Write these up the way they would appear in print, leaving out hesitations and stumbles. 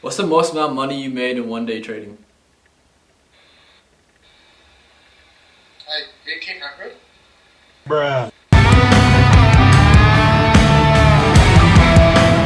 What's the most amount of money you made in one day trading? Like 1800? Bruh.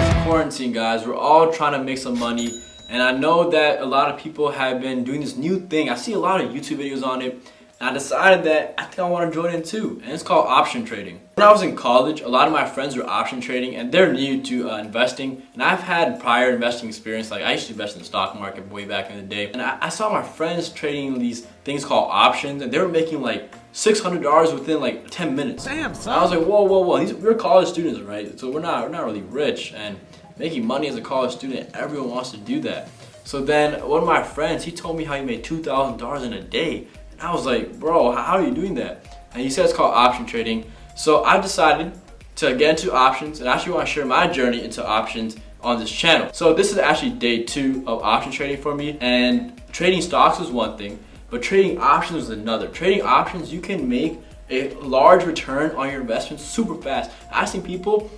It's quarantine, guys. We're all trying to make some money, and I know that a lot of people have been doing this new thing. I see a lot of YouTube videos on it, and I decided that I think I want to join in too, and it's called option trading. When I was in college, a lot of my friends were option trading, and they're new to investing, and I've had prior investing experience. Like, I used to invest in the stock market way back in the day, and I saw my friends trading these things called options, and they were making like $600 within like 10 minutes. Damn, son. I was like, whoa, whoa, whoa. We're college students, right? So we're not really rich, and making money as a college student, everyone wants to do that. So then one of my friends, he told me how he made $2,000 in a day. And I was like, bro, how are you doing that? And he said it's called option trading. So I decided to get into options, and I actually want to share my journey into options on this channel. So this is actually day 2 of option trading for me, and trading stocks was one thing, but trading options is another. Trading options, you can make a large return on your investment super fast. I've seen people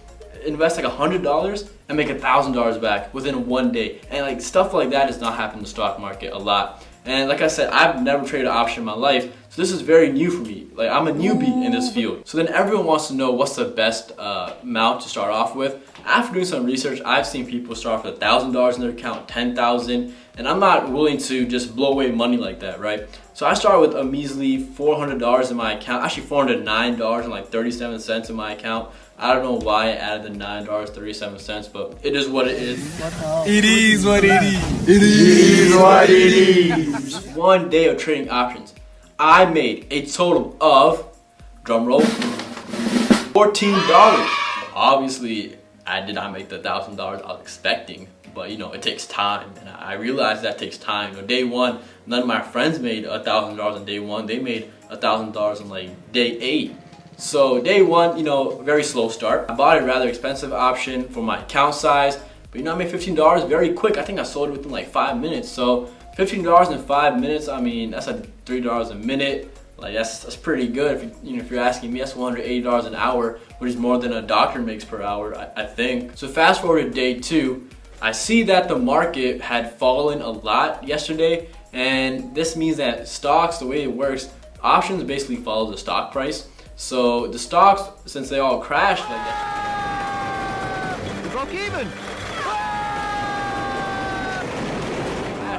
invest like $100 and make $1,000 back within one day, and like stuff like that does not happen in the stock market a lot. And like I said, I've never traded an option in my life, so this is very new for me. Like, I'm a newbie in this field. So then everyone wants to know what's the best amount to start off with. After doing some research, I've seen people start off with $1,000 in their account, $10,000, and I'm not willing to just blow away money like that, right? So I started with a measly $400 in my account, actually $409 and like 37 cents in my account. I don't know why I added the $9.37, but it is what it is. It is what it is. It is what it is. Just one day of trading options, I made a total of, drumroll, $14. Obviously, I did not make the $1,000 I was expecting, but you know, it takes time, and I realized that takes time. You know, day 1, none of my friends made $1,000 on day 1. They made $1,000 on like day 8. So day 1, you know, very slow start. I bought a rather expensive option for my account size, but you know, I made $15 very quick. I think I sold it within like 5 minutes. So $15 in 5 minutes, I mean, that's like $3 a minute. Like, that's pretty good. If you're asking me, that's $180 an hour, which is more than a doctor makes per hour, I think. So fast forward to day 2, I see that the market had fallen a lot yesterday, and this means that stocks, the way it works, options basically follow the stock price. So the stocks, since they all crashed like that, Broke even.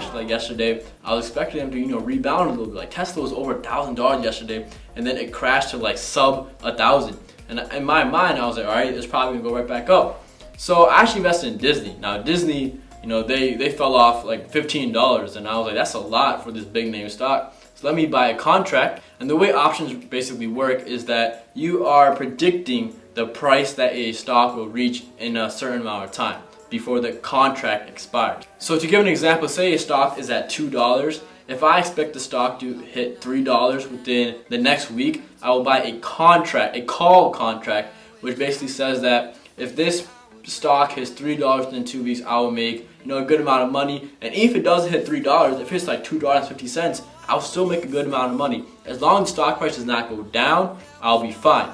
crashed like yesterday, I was expecting them to, you know, rebound a little bit. Like, Tesla was over $1,000 yesterday, and then it crashed to like sub 1,000. And in my mind, I was like, all right, it's probably gonna go right back up. So I actually invested in Disney. Now Disney, you know, they fell off like $15, and I was like, that's a lot for this big name stock. So let me buy a contract. And the way options basically work is that you are predicting the price that a stock will reach in a certain amount of time before the contract expires. So to give an example, say a stock is at $2. If I expect the stock to hit $3 within the next week, I will buy a contract, a call contract, which basically says that if this stock hits $3 within 2 weeks, I will make, you know, a good amount of money. And if it doesn't hit $3, if it's like $2.50, I'll still make a good amount of money. As long as the stock price does not go down, I'll be fine.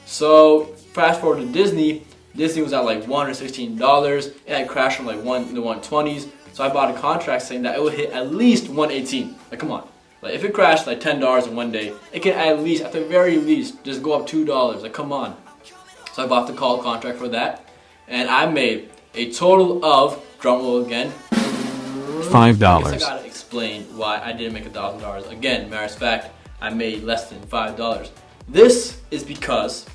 So fast forward to Disney. Disney was at like $116. It had crashed from like in the 120s. So I bought a contract saying that it would hit at least 118. Like, come on. Like, if it crashed like $10 in one day, it can at least, at the very least, just go up $2. Like, come on. So I bought the call contract for that, and I made a total of, drumroll again, $5. I guess I gotta explain why I didn't make $1,000. Again, matter of fact, I made less than $5. This is because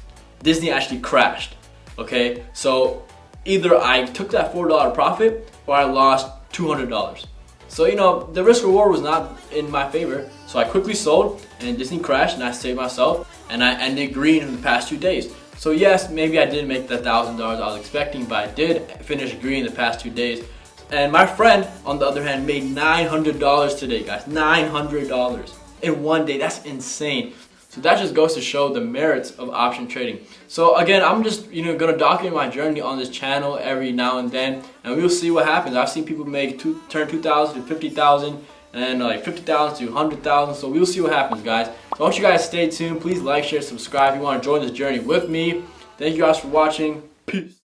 Disney actually crashed. Okay, so either I took that $4 profit or I lost $200. So, you know, the risk reward was not in my favor. So I quickly sold, and Disney crashed, and I saved myself, and I ended green in the past 2 days. So yes, maybe I didn't make the $1,000 I was expecting, but I did finish green the past 2 days. And my friend, on the other hand, made $900 today, guys. $900 in one day. That's insane. So that just goes to show the merits of option trading. So again, I'm just, you know, gonna document my journey on this channel every now and then, and we'll see what happens. I've seen people turn 2,000 to 50,000, and like 50,000 to 100,000. So we'll see what happens, guys. So I want you guys to stay tuned. Please like, share, subscribe if you want to join this journey with me. Thank you guys for watching. Peace.